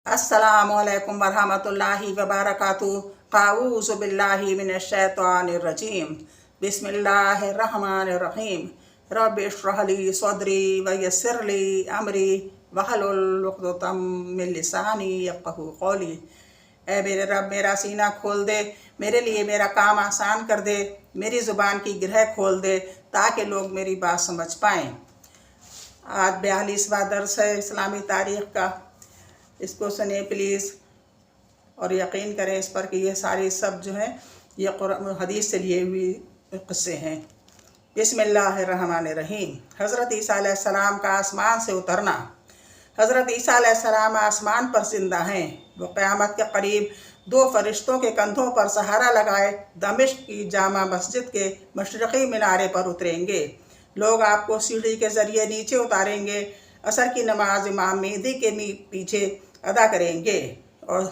अस्सलामु अलैकुम वरहमतुल्लाहि वबरकातुहू। अऊज़ु बिल्लाहि मिनश्शैतानिर्रजीम। बिस्मिल्लाहिर्रहमानिर्रहीम। रब्बि इश्रह ली सदरी व यस्सिर ली अमरी वहलुल उक़दतम मिन लिसानी यफ़क़हू क़ौली। ऐ मेरे रब, मेरा सीना खोल दे, मेरे लिए मेरा काम आसान कर दे, मेरी ज़ुबान की गिरह खोल दे ताकि लोग मेरी बात समझ पाएँ। आज 42वां दर्स है इस्लामी तारीख़ का। इसको सुने प्लीज़ और यकीन करें इस पर कि ये सारी सब जो हैं ये कुरान हदीस से लिए हुए क़िस्से हैं। बिस्मिल्लाहिर्रहमानिर्रहीम। हज़रत ईसा अलैहिस्सलाम का आसमान से उतरना। हज़रत ईसा अलैहिस्सलाम आसमान पर ज़िंदा हैं। वो क़यामत के करीब 2 फरिश्तों के कंधों पर सहारा लगाए दमिश्क की जामा मस्जिद के मशरक़ी मीनारे पर उतरेंगे। लोग आपको सीढ़ी के ज़रिए नीचे उतारेंगे। असर की नमाज इमाम मेहदी के पीछे अदा करेंगे और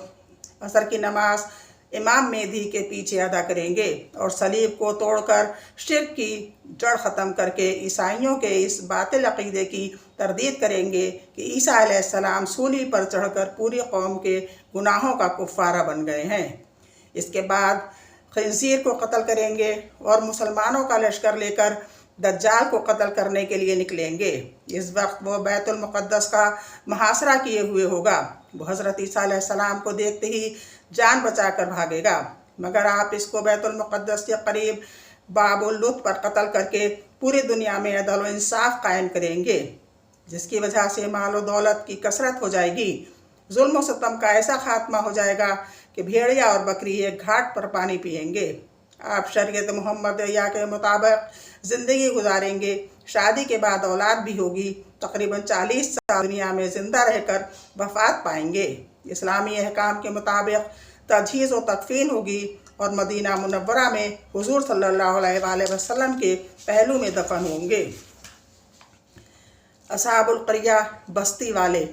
असर की नमाज इमाम मेहदी के पीछे अदा करेंगे और सलीब को तोड़कर शिर्क की जड़ ख़त्म करके ईसाइयों के इस बातिल अक़ीदे की तरदीद करेंगे कि ईसा अलैहिस्सलाम सूली पर चढ़कर पूरी कौम के गुनाहों का कुफ़ारा बन गए हैं। इसके बाद खंज़ीर को कत्ल करेंगे और मुसलमानों का लश्कर लेकर दज्जाल को कत्ल करने के लिए निकलेंगे। इस वक्त वो बैतुल मुक़द्दस का मुहासरा किए हुए होगा। वो हज़रत ईसा अलैहिस्सलाम को देखते ही जान बचा कर भागेगा, मगर आप इसको बैतुल मुक़द्दस के करीब बाबुल लुत पर कत्ल करके पूरी दुनिया में अदल व इंसाफ कायम करेंगे, जिसकी वजह से माल व दौलत की कसरत हो जाएगी। जुल्म व सितम का ऐसा खात्मा हो जाएगा कि भेड़िया और बकरी एक घाट पर पानी पिएंगे। आप शरीयत मुहम्मदिया के मुताबिक ज़िंदगी गुजारेंगे। शादी के बाद औलाद भी होगी। तकरीबन 40 साल दुनिया में ज़िंदा रहकर वफ़ात पाएंगे। इस्लामी अहकाम के मुताबिक तजहीज़ व तकफ़ीन होगी और मदीना मुनव्वरा में हुज़ूर सल्लल्लाहु अलैहि वसल्लम के पहलू में दफन होंगे। असहाबुल क़रिया, बस्ती वाले।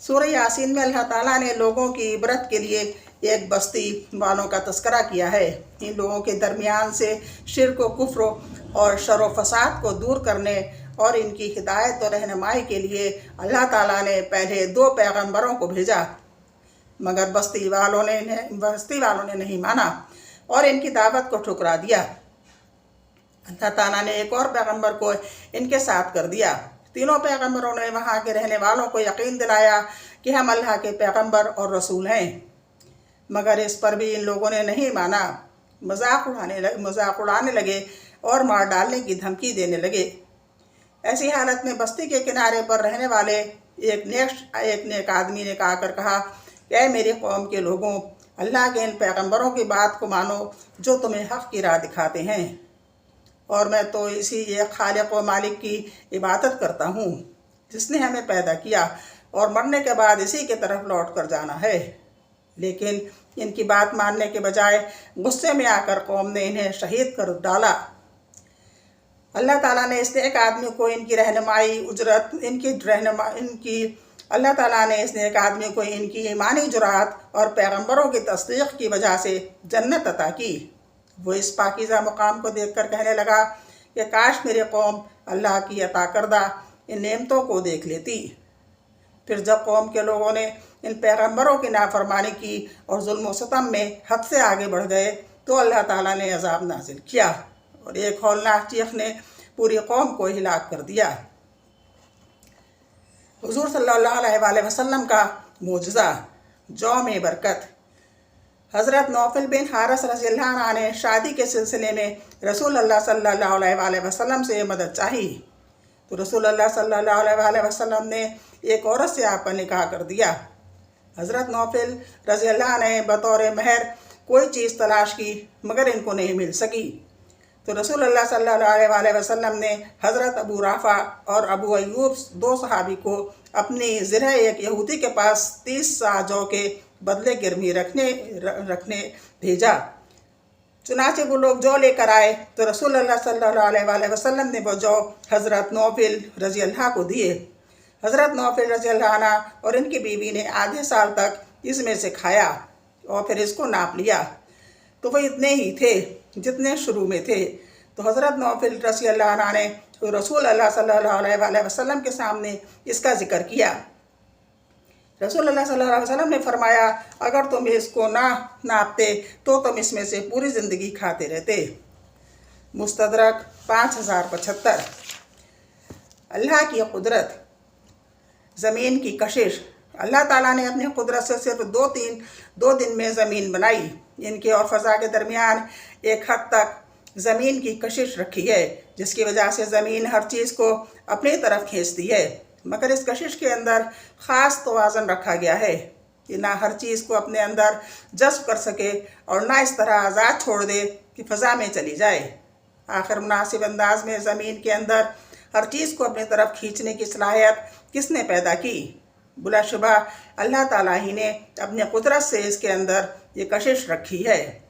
सूरह यासीन में अल्लाह ताला ने लोगों की इबरत के लिए एक बस्ती वालों का तस्करा किया है। इन लोगों के दरमियान से शिर्क व कुफ्र और शर व फसाद को दूर करने और इनकी हिदायत और रहनुमाई के लिए अल्लाह ताला ने पहले 2 पैगम्बरों को भेजा, मगर बस्ती वालों ने नहीं माना और इनकी दावत को ठुकरा दिया। अल्लाह ताला ने एक और पैगम्बर को इनके साथ कर दिया। तीनों पैगम्बरों ने वहाँ के रहने वालों को यकीन दिलाया कि हम अल्लाह के पैगम्बर और रसूल हैं, मगर इस पर भी इन लोगों ने नहीं माना। मजाक उड़ाने लगे और मार डालने की धमकी देने लगे। ऐसी हालत में बस्ती के किनारे पर रहने वाले एक नेक आदमी ने कहा, ऐ मेरी कौम के लोगों, अल्लाह के इन पैगम्बरों की बात को मानो जो तुम्हें हक़ की राह दिखाते हैं, और मैं तो इसी एक खालिक व मालिक की इबादत करता हूँ जिसने हमें पैदा किया और मरने के बाद इसी की तरफ लौट कर जाना है। लेकिन इनकी बात मानने के बजाय गुस्से में आकर कौम ने इन्हें शहीद कर डाला। अल्लाह ताला ने इस नेक आदमी को इनकी ईमानी जुरात और पैगम्बरों की तस्दीक की वजह से जन्नत अता की। वो इस पाकीज़ा मुकाम को देखकर कहने लगा कि काश मेरी कौम अल्लाह की अता करदा इन नेमतों को देख लेती। फिर जब कौम के लोगों ने इन पैगम्बरों की नाफरमानी की और जुल्म व सितम में हद से आगे बढ़ गए तो अल्लाह ताला ने अज़ाब नाजिल किया और एक हौलनाक चीख ने पूरी कौम को हिलाक कर दिया। हुज़ूर सल्लल्लाहु अलैहि वसल्लम का मोजज़ा, जौम बरकत। हज़रत नौफल बिन हारिस रज़ियल्लाहु अन्हु ने शादी के सिलसिले में रसूल अल्लाह सल्लल्लाहु अलैहि वसल्लम से मदद चाही तो रसूल अल्लाह सल्लल्लाहु अलैहि वसल्लम ने एक औरत से आपका निकाह कर दिया। हज़रत नौफल रज़ियल्लाहु अन्हु ने बतौर महर कोई चीज़ तलाश की मगर इनको नहीं मिल सकी तो रसूल अल्लाह सल्लल्लाहु अलैहि वसल्लम ने हज़रत अबू राफ़ा और अबू अय्यूब 2 सहाबी को अपनी ज़िरह एक यहूदी के पास 30 सा जौ के बदले गिरवी रखने भेजा। चुनाचे वो लोग जौ लेकर आए तो रसूल अल्लाह सल्लल्लाहु अलैहि वसल्लम ने वो जौ हज़रत नौफल रज़ियल्लाहु को दिए। हज़रत नौफल रज़ियल्लाहु अन्हु और इनकी बीवी ने आधे साल तक इसमें से खाया और फिर इसको नाप लिया तो वो इतने ही थे जितने शुरू में थे। तो हज़रत नौफल रज़ियल्लाहु अन्हु ने रसूल अल्लाह सल्लल्लाहु अलैहि वसल्लम के सामने इसका ज़िक्र किया रसूल अल्लाह सल्लल्लाहु अलैहि वसल्लम ने फरमाया, अगर तुम इसको ना नापते तो तुम इसमें से पूरी ज़िंदगी खाते रहते। मुस्तदरक 5075। अल्लाह की कुदरत, ज़मीन की कशिश। अल्लाह ताला ने अपनी कुदरत से सिर्फ दो दिन में ज़मीन बनाई। इनके और फ़ज़ा के दरमियान एक हद तक ज़मीन की कशिश रखी है, जिसकी वजह से ज़मीन हर चीज़ को अपनी तरफ खींचती है। मगर इस कशिश के अंदर ख़ास तवाज़ुन रखा गया है कि ना हर चीज़ को अपने अंदर जज़्ब कर सके और ना इस तरह आज़ाद छोड़ दे कि फ़ज़ा में चली जाए। आखिर मुनासिब अंदाज में ज़मीन के अंदर हर चीज़ को अपनी तरफ खींचने की सलाहियत किसने पैदा की? बिलाशुबा अल्लाह ताला ही ने अपनी कुदरत से इसके अंदर ये कशिश रखी है।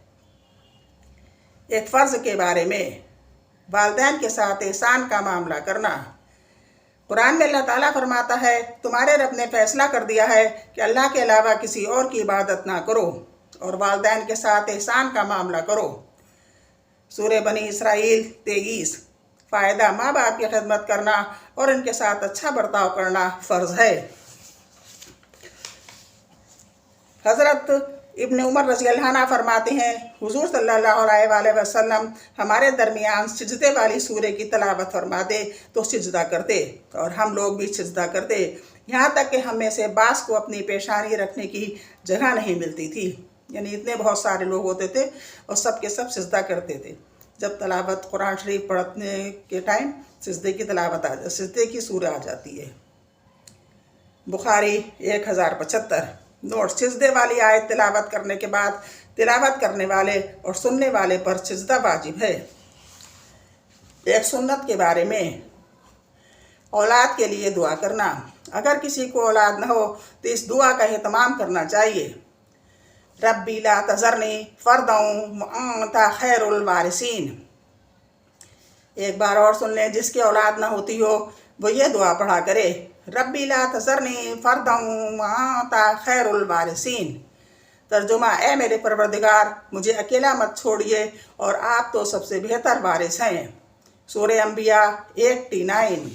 एक फ़र्ज़ के बारे में, वालिदैन के साथ एहसान का मामला करना। कुरान में अल्लाह ताला फरमाता है, तुम्हारे रब ने फ़ैसला कर दिया है कि अल्लाह के अलावा किसी और की इबादत ना करो और वालिदैन के साथ एहसान का मामला करो। सूरह बनी इसराइल 23। फ़ायदा, माँ बाप की खिदमत करना और उनके साथ अच्छा बर्ताव करना फ़र्ज़ है। हज़रत इब्न उमर रज़ियल्लाहु अन्हु फरमाते हैं, हुज़ूर सल्लल्लाहु अलैहि वसल्लम हमारे दरमियान सिजदे वाली सूरह की तलावत फरमाते तो सिजदा करते और हम लोग भी सिजदा करते, यहाँ तक कि हम में से बास को अपनी पेशानी रखने की जगह नहीं मिलती थी। यानी इतने बहुत सारे लोग होते थे और सब के सब सिजदा करते थे। जब तलावत कुरान शरीफ पढ़ने के टाइम सिजदे की तलावत सिजदे की सूरह आ जाती है। बुखारी 1075। नोट, सिजदे वाली आयत तिलावत करने के बाद तिलावत करने वाले और सुनने वाले पर सिजदा वाजिब है। एक सुन्नत के बारे में, औलाद के लिए दुआ करना। अगर किसी को औलाद न हो तो इस दुआ का एहतमाम करना चाहिए। रब्बी ला तज़रनी फ़र्दन व अंता खैरुल वारिसीन। एक बार और सुन लें, जिसकी औलाद न होती हो वो ये दुआ पढ़ा करे, रब्बी ला तज़रनी फ़र्दन व अंता खैरुल वारिसीन। तर्जुमा, ए मेरे परवरदिगार, मुझे अकेला मत छोड़िए और आप तो सबसे बेहतर वारिस हैं। सूरह अंबिया 89।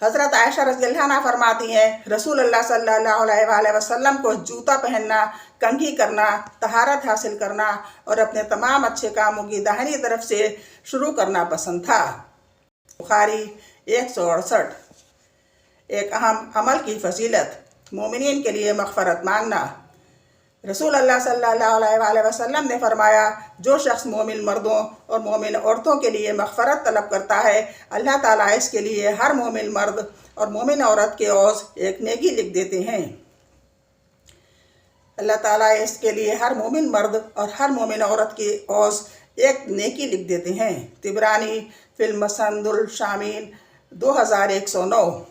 हज़रत आयशा रज़ियल्लाहु अन्हा फरमाती हैं, रसूल अल्लाह सल्लल्लाहु अलैहि वसल्लम को जूता पहनना, कंघी करना, तहारत हासिल करना और अपने तमाम अच्छे कामों की दाहिनी तरफ से शुरू करना पसंद था। बुखारी 168। एक अहम अमल की फजीलत, मोमिनीन के लिए मग़फ़रत मांगना। रसूल अल्लाह सल्लल्लाहु अलैहि वसल्लम ने फरमाया, जो शख्स मोमिन मर्दों और मोमिन औरतों के लिए मग़फ़रत तलब करता है, अल्लाह ताला इसके लिए हर मोमिन मर्द और मोमिन औरत के औज़ एक नेकी लिख देते हैं। अल्लाह ताला इसके लिए हर मोमिन मर्द और हर मोमिन औरत की औज़ एक नेकी लिख देते हैं। तिबरानी फिल मसनदुल शामीन 2109।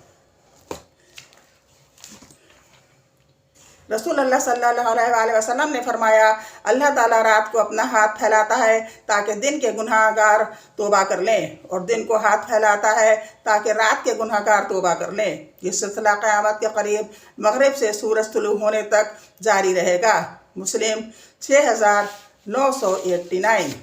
रसूल अल्लाह सल्लल्लाहु अलैहि वसल्लम ने फरमाया, अल्लाह ताला रात को अपना हाथ फैलाता है ताकि दिन के गुनहगार तौबा कर लें और दिन को हाथ फैलाता है ताकि रात के गुनहगार तौबा कर लें। ये सिलसिला क़यामत के करीब मगरिब से सूरज तुलू होने तक जारी रहेगा। मुस्लिम 6989।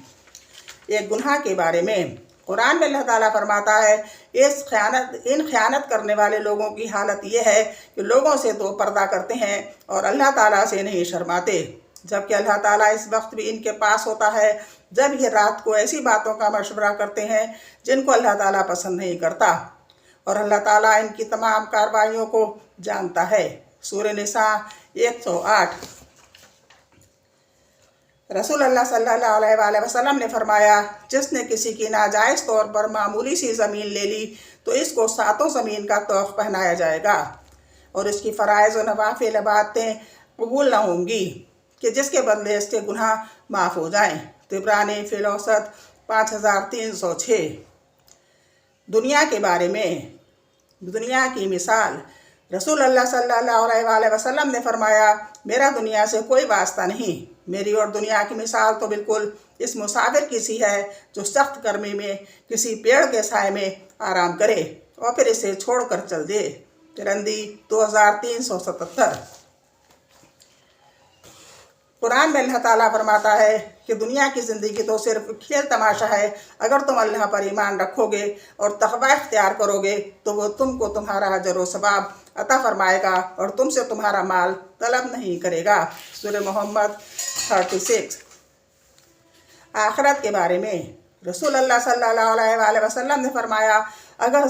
एक गुनाह के बारे में, कुरान में अल्लाह ताला फरमाता है, इन ख़यानत करने वाले लोगों की हालत ये है कि लोगों से तो पर्दा करते हैं और अल्लाह ताला से नहीं शर्माते, जबकि अल्लाह ताला इस वक्त भी इनके पास होता है जब ये रात को ऐसी बातों का मशवरा करते हैं जिनको अल्लाह ताला पसंद नहीं करता और अल्लाह ताला इनकी तमाम कार्रवाइयों को जानता है। सूरह निसा 108। रसूल अल्लाह सल्लल्लाहु अलैहि वसल्लम ने फरमाया, जिसने किसी की नाजायज़ तौर पर मामूली सी ज़मीन ले ली तो इसको 7 ज़मीन का तोक़ पहनाया जाएगा और इसकी फ़राइज़ व नवाफ़िल इबादतें कबूल न होंगी कि जिसके बदले इसके गुनाह माफ़ हो जाएं। तिबरानी फिल औसत 5306। दुनिया के बारे में, दुनिया की मिसाल। रसूल अल्लाह सल्लल्लाहु अलैहि वसल्लम ने फरमाया, मेरा दुनिया से कोई वास्ता नहीं। मेरी और दुनिया की मिसाल तो बिल्कुल इस मुसाफिर की सी है जो सख्त गर्मी में किसी पेड़ के साए में आराम करे और फिर इसे छोड़कर चल दे। तिरंदी 2377। قرآن میں اللہ تعالیٰ فرماتا ہے کہ دنیا کی زندگی تو صرف کھیل تماشا ہے، اگر تم اللہ پر ایمان رکھو گے اور تقوی اختیار کرو گے تو وہ تم کو تمہارا اجر و ثواب عطا فرمائے گا اور تم سے تمہارا مال طلب نہیں کرے گا۔ سورہ محمد 36۔ آخرت کے بارے میں رسول اللہ صلی اللہ علیہ وآلہ وسلم نے فرمایا، اگر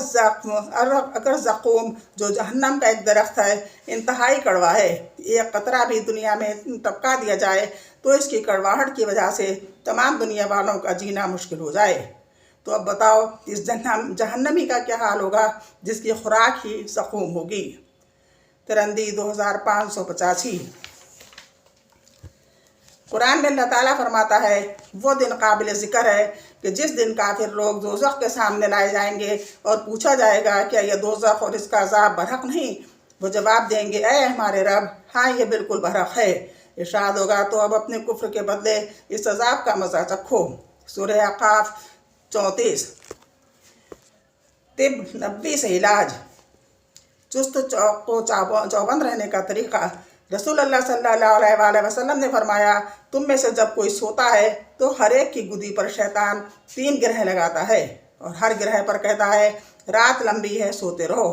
زقوم جو جہنم کا ایک درخت ہے انتہائی کڑوا ہے، ایک قطرہ بھی دنیا میں ٹپکا دیا جائے تو اس کی کڑواہٹ کی وجہ سے تمام دنیا والوں کا جینا مشکل ہو جائے۔ تو اب بتاؤ اس جہنمی کا کیا حال ہوگا جس کی خوراک ہی زقوم ہوگی۔ ترندی 2585۔ قرآن میں اللہ تعالیٰ فرماتا ہے، وہ دن قابل ذکر ہے کہ جس دن کافر لوگ دوزخ کے سامنے لائے جائیں گے اور پوچھا جائے گا کیا یہ دوزخ اور اس کا عذاب برحق نہیں؟ وہ جواب دیں گے، اے ہمارے رب، ہاں یہ بالکل برحق ہے۔ ارشاد ہوگا، تو اب اپنے کفر کے بدلے اس عذاب کا مزہ چکھو۔ سورہ احقاف 34۔ طب نبوی سے علاج۔ چست و چوبند رہنے کا طریقہ۔ رسول اللہ صلی اللہ علیہ وآلہ وسلم نے فرمایا، تم میں سے جب کوئی سوتا ہے تو ہر ایک کی گدی پر شیطان 3 گرہیں لگاتا ہے اور ہر گرہ پر کہتا ہے، رات لمبی ہے سوتے رہو،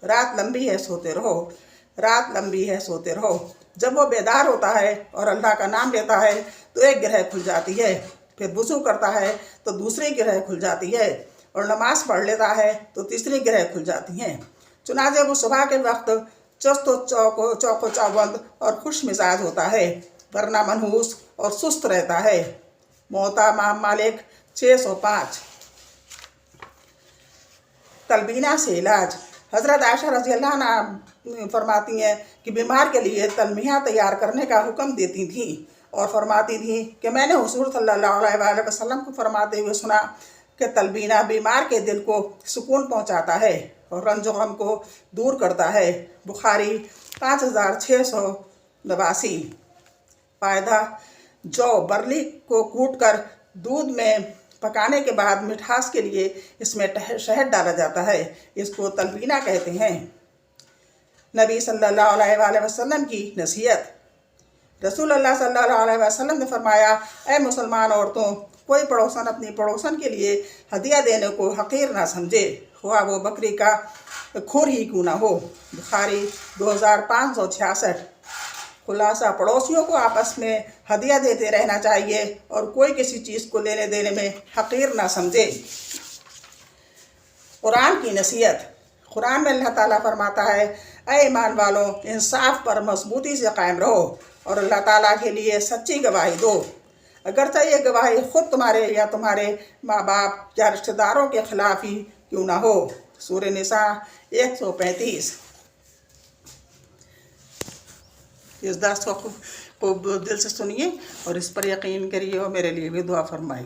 رات لمبی ہے سوتے رہو، رات لمبی ہے سوتے رہو۔ جب وہ بیدار ہوتا ہے اور اللہ کا نام لیتا ہے تو ایک گرہ کھل جاتی ہے، پھر وضو کرتا ہے تو دوسری گرہ کھل جاتی ہے، اور نماز پڑھ لیتا ہے تو تیسری گرہ کھل جاتی ہیں۔ چنانچہ وہ صبح کے وقت چست و چوک و چوبند اور خوش مزاج ہوتا ہے، ورنہ منحوس اور سست رہتا ہے۔ موطا امام مالک 605۔ تلبینہ سے علاج۔ حضرت عائشہ رضی اللہ عنہ فرماتی ہیں کہ بیمار کے لیے تلبینہ تیار کرنے کا حکم دیتی تھیں اور فرماتی تھیں کہ میں نے حضور صلی اللہ علیہ وآلہ وسلم کو فرماتے ہوئے سنا کہ تلبینہ بیمار کے دل کو سکون پہنچاتا ہے اور رنج و غم کو دور کرتا ہے۔ بخاری 5689۔ فائدہ: جو برلی کو کوٹ کر دودھ میں پکانے کے بعد مٹھاس کے لیے اس میں شہد ڈالا جاتا ہے، اس کو تلبینہ کہتے ہیں۔ نبی صلی اللہ علیہ وآلہ وسلم کی نصیحت۔ رسول اللہ صلی اللہ علیہ وسلم نے فرمایا، اے مسلمان عورتوں، کوئی پڑوسن اپنی پڑوسن کے لیے ہدیہ دینے کو حقیر نہ سمجھے، خواہ وہ بکری کا کھر ہی کیوں نہ ہو۔ بخاری 2566۔ خلاصہ: پڑوسیوں کو آپس میں ہدیہ دیتے رہنا چاہیے اور کوئی کسی چیز کو لینے دینے میں حقیر نہ سمجھے۔ قرآن کی نصیحت۔ قرآن میں اللہ تعالیٰ فرماتا ہے، اے ایمان والو، انصاف پر مضبوطی سے قائم رہو اور اللہ تعالیٰ کے لیے سچی گواہی دو، اگرچہ یہ گواہی خود تمہارے یا تمہارے ماں باپ یا رشتہ داروں کے خلاف ہی کیوں نہ ہو۔ سورہ نساء 135۔ اس درس کو خوب دل سے سنیے اور اس پر یقین کریے اور میرے لیے بھی دعا فرمائیے۔